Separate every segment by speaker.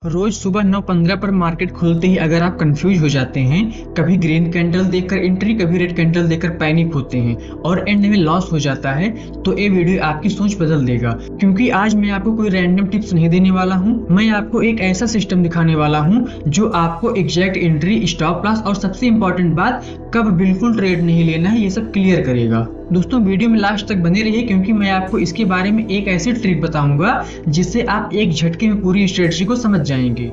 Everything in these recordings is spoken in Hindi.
Speaker 1: रोज सुबह 9:15 पर मार्केट खुलते ही अगर आप कंफ्यूज हो जाते हैं, कभी ग्रीन कैंडल देखकर एंट्री, कभी रेड कैंडल देखकर पैनिक होते हैं और एंड में लॉस हो जाता है, तो ये वीडियो आपकी सोच बदल देगा। क्योंकि आज मैं आपको कोई रैंडम टिप्स नहीं देने वाला हूँ, मैं आपको एक ऐसा सिस्टम दिखाने वाला हूँ जो आपको एग्जैक्ट एंट्री, स्टॉप लॉस और सबसे इम्पोर्टेंट बात कब बिल्कुल ट्रेड नहीं लेना है, ये सब क्लियर करेगा। दोस्तों वीडियो में लास्ट तक बने रहिए, क्योंकि मैं आपको इसके बारे में एक ऐसी ट्रिक बताऊंगा जिससे आप एक झटके में पूरी स्ट्रेटजी को समझ जाएंगे।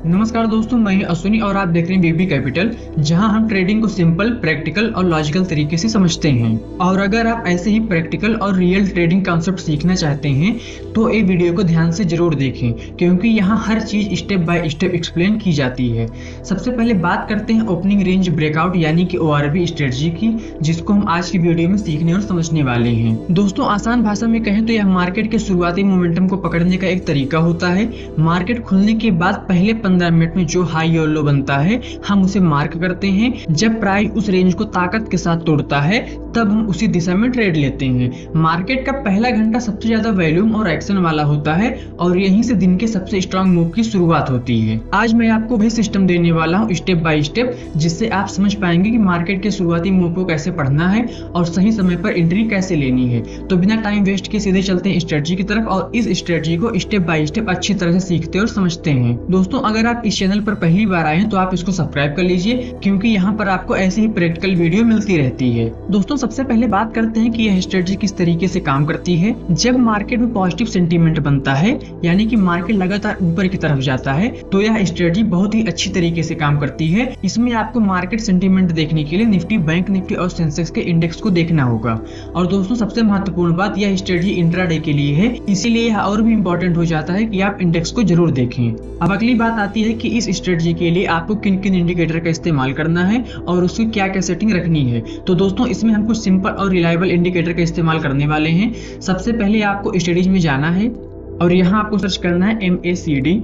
Speaker 1: नमस्कार दोस्तों, मैं अश्विनी और आप देख रहे हैं बीबी कैपिटल, जहां हम ट्रेडिंग को सिंपल, प्रैक्टिकल और लॉजिकल तरीके से समझते हैं। और अगर आप ऐसे ही प्रैक्टिकल और रियल ट्रेडिंग कॉन्सेप्ट सीखना चाहते हैं तो ये वीडियो को ध्यान से जरूर देखें, क्योंकि यहाँ हर चीज स्टेप बाय स्टेप एक्सप्लेन की जाती है। सबसे पहले बात करते हैं ओपनिंग रेंज ब्रेकआउट यानी कि ORB स्ट्रेटजी की, जिसको हम आज की वीडियो में सीखने और समझने वाले हैं। दोस्तों आसान भाषा में कहें तो यह मार्केट के शुरुआती मोमेंटम को पकड़ने का एक तरीका होता है। मार्केट खुलने के बाद पहले 15 मिनट में जो हाई और लो बनता है, हम उसे मार्क करते हैं। जब प्राइस उस रेंज को ताकत के साथ तोड़ता है, तब हम उसी दिशा में ट्रेड लेते हैं। मार्केट का पहला घंटा सबसे ज्यादा वॉल्यूम और एक्शन वाला होता है और यहीं से दिन के सबसे स्ट्रांग मूव की शुरुआत होती है। आज मैं आपको वही सिस्टम देने वाला हूँ स्टेप बाय स्टेप, जिससे आप समझ पाएंगे कि मार्केट के शुरुआती मूव को कैसे पढ़ना है और सही समय पर एंट्री कैसे लेनी है। तो बिना टाइम वेस्ट के सीधे चलते हैं स्ट्रेटजी की तरफ और इस स्ट्रेटजी को स्टेप बाय स्टेप अच्छी तरह से सीखते और समझते हैं। दोस्तों अगर आप इस चैनल पर पहली बार आए हैं तो आप इसको सब्सक्राइब कर लीजिए, क्योंकि यहाँ पर आपको ऐसी ही प्रैक्टिकल वीडियो मिलती रहती है। दोस्तों सबसे पहले बात करते हैं कि यह स्ट्रेटजी किस तरीके से काम करती है। जब मार्केट में पॉजिटिव सेंटीमेंट बनता है, यानी कि मार्केट लगातार ऊपर की तरफ जाता है, तो यह स्ट्रेटजी बहुत ही अच्छी तरीके से काम करती है। इसमें आपको मार्केट सेंटीमेंट देखने के लिए निफ्टी, बैंक निफ्टी और सेंसेक्स के इंडेक्स को देखना होगा। और दोस्तों सबसे महत्वपूर्ण बात, यह स्ट्रेटजी इंट्राडे के लिए है, इसीलिए यह और भी इम्पोर्टेंट हो जाता है कि आप इंडेक्स को जरूर देखें। अब अगली बात आती है कि इस स्ट्रेटजी के लिए आपको किन किन इंडिकेटर का इस्तेमाल करना है और उसकी क्या क्या सेटिंग रखनी है। तो दोस्तों इसमें हम कुछ सिंपल और रिलायबल इंडिकेटर का इस्तेमाल करने वाले हैं। सबसे पहले आपको स्ट्रेटजी में जाना है और यहाँ आपको सर्च करना है MACD।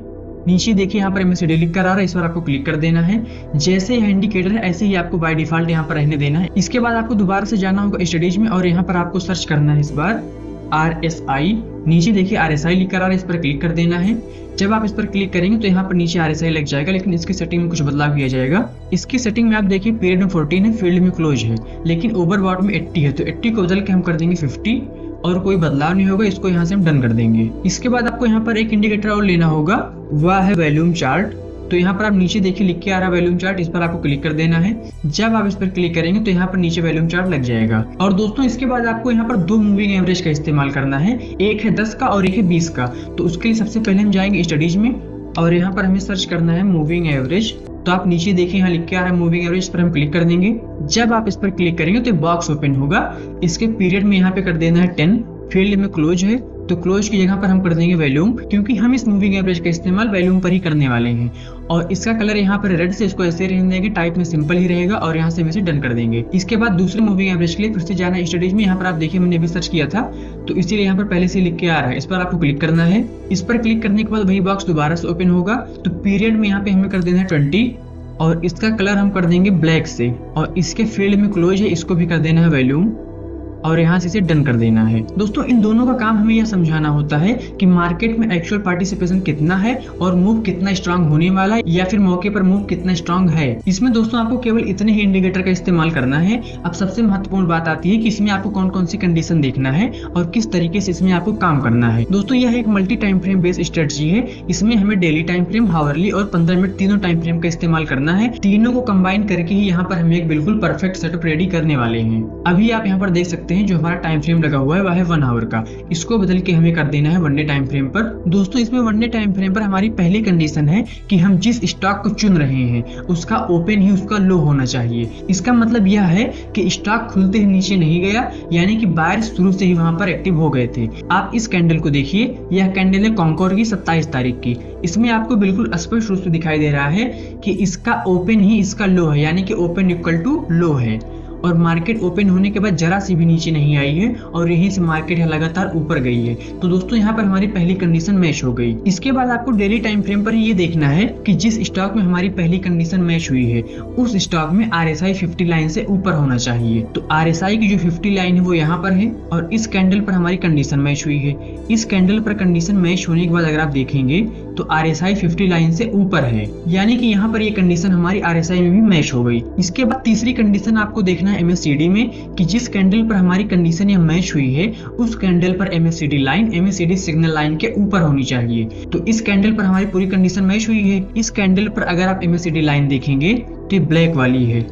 Speaker 1: नीचे देखिए यहाँ पर MACD लिख कर आ रहा है, इस पर आपको क्लिक कर देना है। जैसे यह इंडिकेटर है ऐसे ही आपको बाय डिफॉल्ट यहाँ पर रहने देना है। इसके बाद आपको दोबारा से जाना होगा स्ट्रेटजी में और यहाँ पर आपको सर्च करना है इस बार RSI। नीचे देखिए RSI लिख कर आ रहा है, इस पर क्लिक कर देना है। जब आप इस पर क्लिक करेंगे तो यहाँ पर नीचे RSI लग जाएगा, लेकिन इसकी सेटिंग में कुछ बदलाव किया जाएगा। इसकी सेटिंग में आप देखिए पीरियड में 14 है, फील्ड में क्लोज है, लेकिन ओवरबॉट में 80 है, तो 80 को बदल के हम कर देंगे 50 और कोई बदलाव नहीं होगा। इसको यहाँ से हम डन कर देंगे। इसके बाद आपको यहाँ पर एक इंडिकेटर और लेना होगा, वह है वॉल्यूम चार्ट। तो यहाँ पर आप नीचे देखिए लिख के आ रहा है वॉल्यूम चार्ट, इस पर आपको क्लिक कर देना है। जब आप इस पर क्लिक करेंगे तो यहाँ पर नीचे वॉल्यूम चार्ट लग जाएगा। और दोस्तों इसके बाद आपको यहाँ पर दो मूविंग एवरेज का इस्तेमाल करना है, एक है 10 का और एक है 20 का। तो उसके लिए सबसे पहले हम जाएंगे स्टडीज में और यहाँ पर हमें सर्च करना है मूविंग एवरेज। तो आप नीचे देखिए यहाँ लिख के आ रहा है मूविंग एवरेज, पर हम क्लिक कर देंगे। जब आप इस पर क्लिक करेंगे तो बॉक्स ओपन होगा। इसके पीरियड में यहाँ पे कर देना है 10, फील्ड में क्लोज है, तो क्लोज की जगह पर हम कर देंगे वॉल्यूम, क्योंकि हम इस मूविंग एवरेज का इस्तेमाल वॉल्यूम पर ही करने वाले हैं। और इसका कलर यहाँ पर रेड से, इसको ऐसे रहने देंगे, टाइप में सिंपल ही रहेगा और यहाँ से हम इसे डन कर देंगे। इसके बाद दूसरे मूविंग एवरेज के लिए फिर से जाना है स्टडीज में। यहाँ पर आप देखिए मैंने भी सर्च किया था, तो इसीलिए यहाँ पर पहले से लिख के आ रहा है, इस पर आपको क्लिक करना है। इस पर क्लिक करने के बाद वही बॉक्स दोबारा से ओपन होगा। तो पीरियड में यहाँ पे हमें कर देना है 20 और इसका कलर हम कर देंगे ब्लैक से, और इसके फील्ड में क्लोज है, इसको भी कर देना है वॉल्यूम और यहाँ से इसे डन कर देना है। दोस्तों इन दोनों का काम हमें यह समझाना होता है कि मार्केट में एक्चुअल पार्टिसिपेशन कितना है और मूव कितना स्ट्रांग होने वाला है, या फिर मौके पर मूव कितना स्ट्रांग है। इसमें दोस्तों आपको केवल इतने ही इंडिकेटर का इस्तेमाल करना है। अब सबसे महत्वपूर्ण बात आती है कि इसमें आपको कौन कौन सी कंडीशन देखना है और किस तरीके से इसमें आपको काम करना है। दोस्तों यह एक multi time frame based strategy है। इसमें हमें डेली टाइम फ्रेम, हावरली और 15 मिनट तीनों टाइम फ्रेम का इस्तेमाल करना है। तीनों को कंबाइन करके ही यहाँ पर हम एक बिल्कुल परफेक्ट सेटअप रेडी करने वाले हैं। अभी आप यहाँ पर देख सकते हैं जो हमारा टाइम फ्रेम लगा हुआ है वह है 1 आवर का। इसको बदल के हमें कर देना है 1 डे टाइम फ्रेम पर। दोस्तों इसमें 1 डे टाइम फ्रेम पर हमारी पहली कंडीशन है कि हम जिस स्टॉक को चुन रहे हैं उसका ओपन ही उसका लो होना चाहिए। इसका मतलब यह है कि स्टॉक खुलते ही नीचे नहीं गया, यानी कि बायर्स शुरू से ही वहां पर एक्टिव हो गए थे। आप इस कैंडल को देखिए, यह कैंडल है कॉन्कोर की 27 तारीख की। इसमें आपको बिल्कुल स्पष्ट रूप से दिखाई दे रहा है कि इसका ओपन ही इसका लो है, यानी कि ओपन इक्वल टू लो है। और मार्केट ओपन होने के बाद जरा सी भी नीचे नहीं आई है और यहीं से मार्केट है लगातार ऊपर गई है। तो दोस्तों यहाँ पर हमारी पहली कंडीशन मैच हो गई। इसके बाद आपको डेली टाइम फ्रेम पर ये देखना है कि जिस स्टॉक में हमारी पहली कंडीशन मैच हुई है उस स्टॉक में RSI 50 लाइन से ऊपर होना चाहिए। तो RSI की जो 50 लाइन है वो यहाँ पर है और इस कैंडल पर हमारी कंडीशन मैच हुई है। इस कैंडल पर कंडीशन मैच होने के बाद अगर आप देखेंगे तो RSI 50 लाइन से ऊपर है, यानी कि यहाँ पर ये कंडीशन हमारी RSI में भी मैच हो गई। इसके बाद तीसरी कंडीशन आपको देखना है MACD में कि जिस कैंडल पर हमारी कंडीशन यह मैच हुई है उस कैंडल पर MACD line MACD signal line के ऊपर होनी चाहिए। तो इस कैंडल पर हमारी पूरी कंडीशन मैच हुई है। इस कैंडल पर अगर आप MACD लाइन देखेंगे तो ये ब्लैक वाली है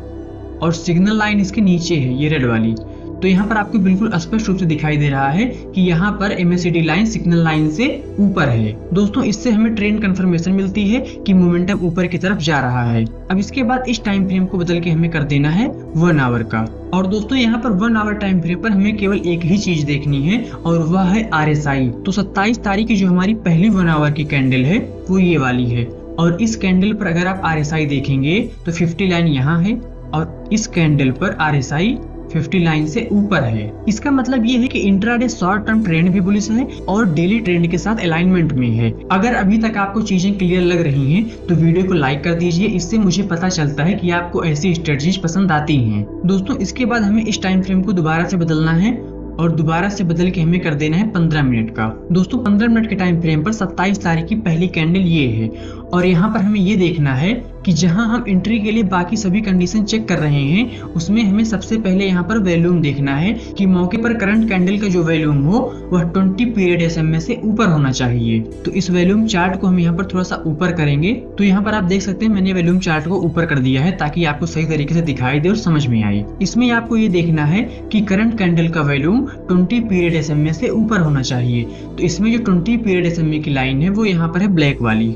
Speaker 1: और सिग्नल लाइन इसके नीचे है, ये रेड वाली। तो यहाँ पर आपको बिल्कुल स्पष्ट रूप से दिखाई दे रहा है कि यहाँ पर MACD लाइन सिग्नल लाइन से ऊपर है। दोस्तों इससे हमें ट्रेंड कंफर्मेशन मिलती है कि मोमेंटम ऊपर की तरफ जा रहा है। अब इसके बाद इस टाइम फ्रेम को बदल के हमें कर देना है 1 आवर का। और दोस्तों यहाँ पर 1 आवर टाइम फ्रेम पर हमें केवल एक ही चीज देखनी है और वह है RSI। तो 27 तारीख की जो हमारी पहली 1 आवर की कैंडल है वो ये वाली है और इस कैंडल पर अगर आप RSI देखेंगे तो 50 लाइन यहाँ है और इस कैंडल पर RSI 50 लाइन से ऊपर है। इसका मतलब ये है कि इंट्राडे शॉर्ट टर्म ट्रेंड भी बुलिश है और डेली ट्रेंड के साथ अलाइनमेंट में है। अगर अभी तक आपको चीजें क्लियर लग रही हैं तो वीडियो को लाइक कर दीजिए, इससे मुझे पता चलता है कि आपको ऐसी स्ट्रेटजीज पसंद आती हैं। दोस्तों इसके बाद हमें इस टाइम फ्रेम को दोबारा से बदलना है और दोबारा से बदल के हमें कर देना है 15 मिनट का। दोस्तों 15 मिनट के टाइम फ्रेम पर 27 तारीख की पहली कैंडल ये है और यहाँ पर हमें ये देखना है कि जहां हम एंट्री के लिए बाकी सभी कंडीशन चेक कर रहे हैं उसमें हमें सबसे पहले यहाँ पर वॉल्यूम देखना है कि मौके पर करंट कैंडल का जो वॉल्यूम हो वह 20 पीरियड SMA से ऊपर होना चाहिए। तो इस वॉल्यूम चार्ट को हम यहाँ पर थोड़ा सा ऊपर करेंगे। तो यहाँ पर आप देख सकते हैं मैंने वॉल्यूम चार्ट को ऊपर कर दिया है ताकि आपको सही तरीके से दिखाई दे और समझ में आए। इसमें आपको ये देखना है कि करंट कैंडल का वॉल्यूम 20 पीरियड SMA से ऊपर होना चाहिए। तो इसमें जो 20 पीरियड SMA की लाइन है वो यहाँ पर है ब्लैक वाली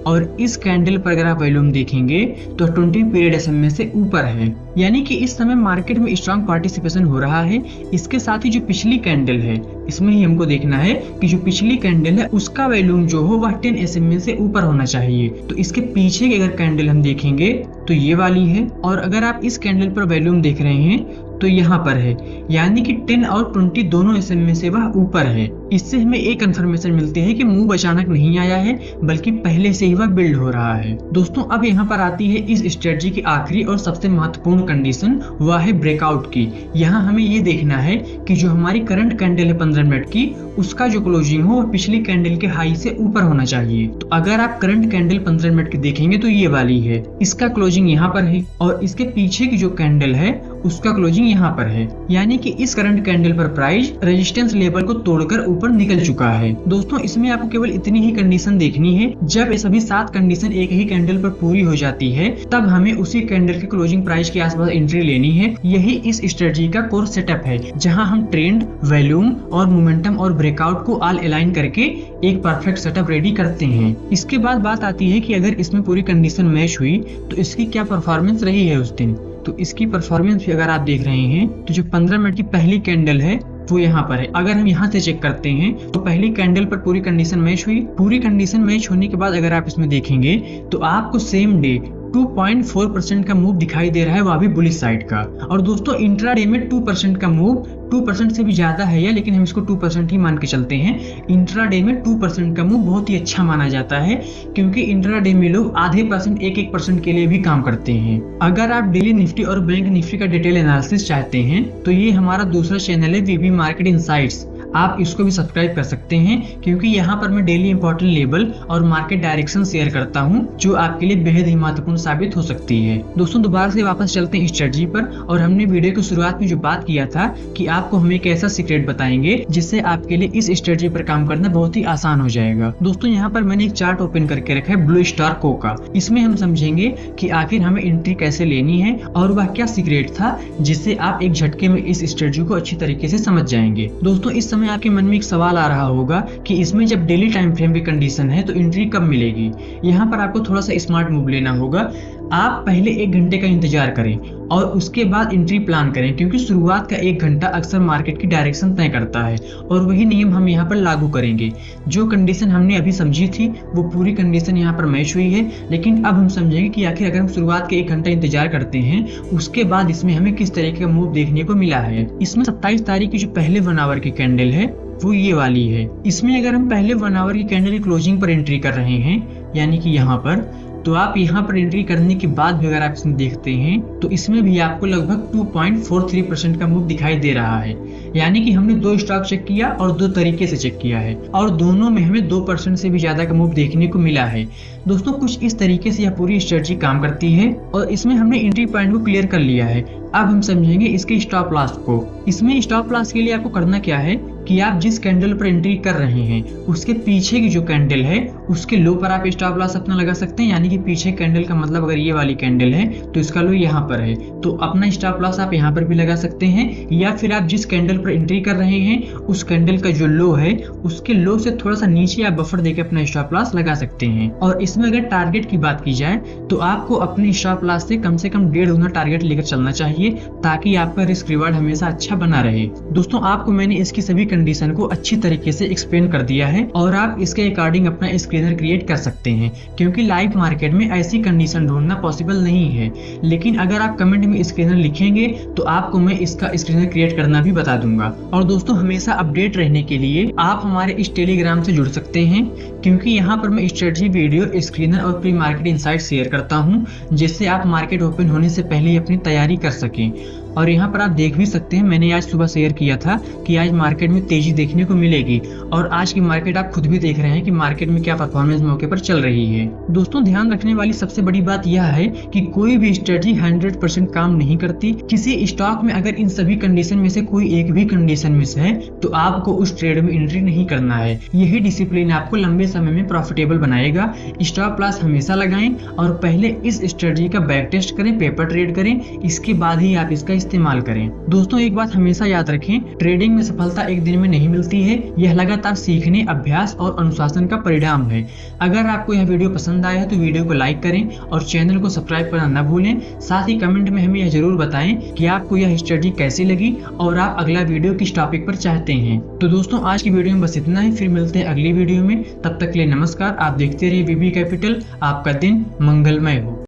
Speaker 1: और इस कैंडल पर अगर आप वॉल्यूम देखेंगे तो 20 पीरियड SMA से ऊपर है, यानी कि इस समय मार्केट में स्ट्रॉन्ग पार्टिसिपेशन हो रहा है। इसके साथ ही जो पिछली कैंडल है इसमें ही हमको देखना है कि जो पिछली कैंडल है उसका वॉल्यूम जो हो वह 10 SMA से ऊपर होना चाहिए। तो इसके पीछे की अगर कैंडल हम देखेंगे तो ये वाली है और अगर आप इस कैंडल पर वॉल्यूम देख रहे हैं तो यहाँ पर है, यानी कि 10 और 20 दोनों SMA से वह ऊपर है। इससे हमें एक कंफर्मेशन मिलती है कि मूव अचानक नहीं आया है बल्कि पहले से ही वह बिल्ड हो रहा है। दोस्तों अब यहाँ पर आती है इस स्ट्रेटजी की आखिरी और सबसे महत्वपूर्ण कंडीशन, वह है ब्रेकआउट की। यहाँ हमें ये देखना है कि जो हमारी करंट कैंडल है 15 मिनट की उसका जो क्लोजिंग हो वह पिछली कैंडल के हाई से ऊपर होना चाहिए। तो अगर आप करंट कैंडल 15 मिनट की देखेंगे तो ये वाली है, इसका क्लोजिंग यहाँ पर है और इसके पीछे की जो कैंडल है उसका क्लोजिंग यहाँ पर है, यानी कि इस करंट कैंडल पर प्राइस रेजिस्टेंस लेवल को तोड़कर ऊपर निकल चुका है। दोस्तों इसमें आपको केवल इतनी ही कंडीशन देखनी है। जब ये सभी 7 कंडीशन एक ही कैंडल पर पूरी हो जाती है तब हमें उसी कैंडल के क्लोजिंग प्राइस के आसपास एंट्री लेनी है। यही इस स्ट्रेटजी का कोर सेटअप है जहां हम ट्रेंड, वॉल्यूम और मोमेंटम और ब्रेकआउट को ऑल अलाइन करके एक परफेक्ट सेटअप रेडी करते हैं। इसके बाद बात आती है कि अगर इसमें पूरी कंडीशन मैच हुई तो इसकी क्या परफॉर्मेंस रही है उस दिन। तो इसकी परफॉर्मेंस भी अगर आप देख रहे हैं तो जो 15 मिनट की पहली कैंडल है वो यहाँ पर है। अगर हम यहाँ से चेक करते हैं तो पहली कैंडल पर पूरी कंडीशन मैच हुई। पूरी कंडीशन मैच होने के बाद अगर आप इसमें देखेंगे तो आपको सेम डे 2.4% का मूव दिखाई दे रहा है, वह भी बुलिश साइड का। और दोस्तों इंट्राडे में 2% का मूव 2% से भी ज्यादा है, या लेकिन हम इसको 2% ही मान के चलते हैं। इंट्राडे में 2% का मूव बहुत ही अच्छा माना जाता है क्योंकि इंट्राडे में लोग आधे परसेंट 1% के लिए भी काम करते हैं। अगर आप डेली निफ्टी और बैंक निफ्टी का डिटेल एनालिसिस चाहते हैं तो ये हमारा दूसरा चैनल है वीबी मार्केट इनसाइट्स, आप इसको भी सब्सक्राइब कर सकते हैं क्योंकि यहाँ पर मैं डेली इंपॉर्टेंट लेवल और मार्केट डायरेक्शन शेयर करता हूँ जो आपके लिए बेहद ही महत्वपूर्ण साबित हो सकती है। दोस्तों दोबारा से वापस चलते हैं स्ट्रेटजी पर और हमने वीडियो की शुरुआत में जो बात किया था कि आपको हम एक ऐसा सीक्रेट बताएंगे जिससे आपके लिए इस स्ट्रेटजी पर काम करना बहुत ही आसान हो जाएगा। दोस्तों यहाँ पर मैंने एक चार्ट ओपन करके रखा है ब्लू स्टार को का। इसमें हम समझेंगे कि आखिर हमें एंट्री कैसे लेनी है और वह क्या सीक्रेट था जिससे आप एक झटके में इस स्ट्रेटजी को अच्छी तरीके से समझ जाएंगे। दोस्तों इस समय आपके मन में एक सवाल आ रहा होगा कि इसमें जब डेली टाइम फ्रेम की कंडीशन है तो एंट्री कब मिलेगी। यहाँ पर आपको थोड़ा सा स्मार्ट मूव लेना होगा। आप पहले 1 घंटे का इंतजार करें और उसके बाद एंट्री प्लान करें, क्योंकि शुरुआत का 1 घंटा अक्सर मार्केट की डायरेक्शन तय करता है और वही नियम हम यहाँ पर लागू करेंगे। जो कंडीशन हमने अभी समझी थी वो पूरी कंडीशन यहाँ पर मैच हुई है, लेकिन अब हम समझेंगे कि आखिर अगर हम शुरुआत के 1 घंटा इंतजार करते हैं उसके बाद इसमें हमें किस तरीके का मूव देखने को मिला है। इसमें 27 तारीख की जो पहले 1 आवर की कैंडल है वो ये वाली है। इसमें अगर हम पहले 1 आवर की कैंडल की क्लोजिंग पर एंट्री कर रहे हैं, यानी कि यहाँ पर, तो आप यहाँ पर एंट्री करने के बाद भी अगर आप इसमें देखते हैं तो इसमें भी आपको लगभग 2.43% का मूव दिखाई दे रहा है। यानी कि हमने 2 स्टॉक चेक किया और 2 तरीके से चेक किया है और दोनों में हमें 2% से भी ज्यादा का मूव देखने को मिला है। दोस्तों कुछ इस तरीके से यह पूरी स्ट्रेटजी काम करती है और इसमें हमने एंट्री पॉइंट को क्लियर कर लिया है। अब हम समझेंगे इसके स्टॉप लॉस को। इसमें स्टॉप लॉस के लिए आपको करना क्या है कि आप जिस कैंडल पर एंट्री कर रहे हैं उसके पीछे की जो कैंडल है उसके लो पर आप स्टॉप लॉस अपना लगा सकते हैं। यानी कि पीछे कैंडल का मतलब अगर ये वाली कैंडल है तो इसका लो यहाँ पर है, तो अपना स्टॉप लॉस आप यहाँ पर भी लगा सकते हैं, या फिर आप जिस कैंडल पर एंट्री कर रहे हैं उस कैंडल का जो लो है उसके लो से थोड़ा सा नीचे आप बफर देकर अपना स्टॉप लॉस लगा सकते हैं। और इसमें अगर टारगेट की बात की जाए तो आपको अपने स्टॉप लॉस से कम 1.5 गुना टारगेट लेकर चलना चाहिए ताकि आपका रिस्क रिवार्ड हमेशा अच्छा बना रहे। दोस्तों आपको मैंने इसकी सभी कंडीशन को अच्छी तरीके से एक्सप्लेन कर दिया है और आप इसके अकॉर्डिंग अपना स्क्रीनर क्रिएट कर सकते हैं, क्योंकि लाइव मार्केट में ऐसी कंडीशन ढूंढना पॉसिबल नहीं है। लेकिन अगर आप कमेंट में स्क्रीनर लिखेंगे तो आपको मैं इसका स्क्रीनर क्रिएट करना भी बता दूंगा। और दोस्तों हमेशा अपडेट रहने के लिए आप हमारे इस टेलीग्राम से जुड़ सकते हैं, क्योंकि यहाँ पर मैं स्ट्रेटजी वीडियो, स्क्रीनर और प्री मार्केट इनसाइट शेयर करता हूँ, जिससे आप मार्केट ओपन होने से पहले ही अपनी तैयारी कर सकें। और यहाँ पर आप देख भी सकते हैं, मैंने आज सुबह शेयर किया था कि आज मार्केट में तेजी देखने को मिलेगी और आज की मार्केट आप खुद भी देख रहे हैं कि मार्केट में क्या परफॉर्मेंस मौके पर चल रही है। दोस्तों ध्यान रखने वाली सबसे बड़ी बात यह है कि कोई भी स्ट्रेटजी 100% काम नहीं करती। किसी स्टॉक में अगर इन सभी कंडीशन में से कोई एक भी कंडीशन मिस है तो आपको उस ट्रेड में एंट्री नहीं करना है। यही डिसिप्लिन आपको लंबे समय में प्रॉफिटेबल बनाएगा। स्टॉप लॉस हमेशा लगाएं और पहले इस स्ट्रेटजी का बैक टेस्ट करें, पेपर ट्रेड करें, इसके बाद ही आप इसका इस्तेमाल करें। दोस्तों एक बात हमेशा याद रखें, ट्रेडिंग में सफलता एक दिन में नहीं मिलती है, यह लगातार सीखने, अभ्यास और अनुशासन का परिणाम है। अगर आपको यह वीडियो पसंद आया है तो वीडियो को लाइक करें और चैनल को सब्सक्राइब करना न भूलें। साथ ही कमेंट में हमें यह जरूर बताएं कि आपको यह स्ट्रेटजी कैसी लगी और आप अगला वीडियो किस टॉपिक पर चाहते हैं। तो दोस्तों आज की वीडियो में बस इतना ही, फिर मिलते हैं अगली वीडियो में। तब तक के लिए नमस्कार। आप देखते रहिए बीबी कैपिटल। आपका दिन मंगलमय हो।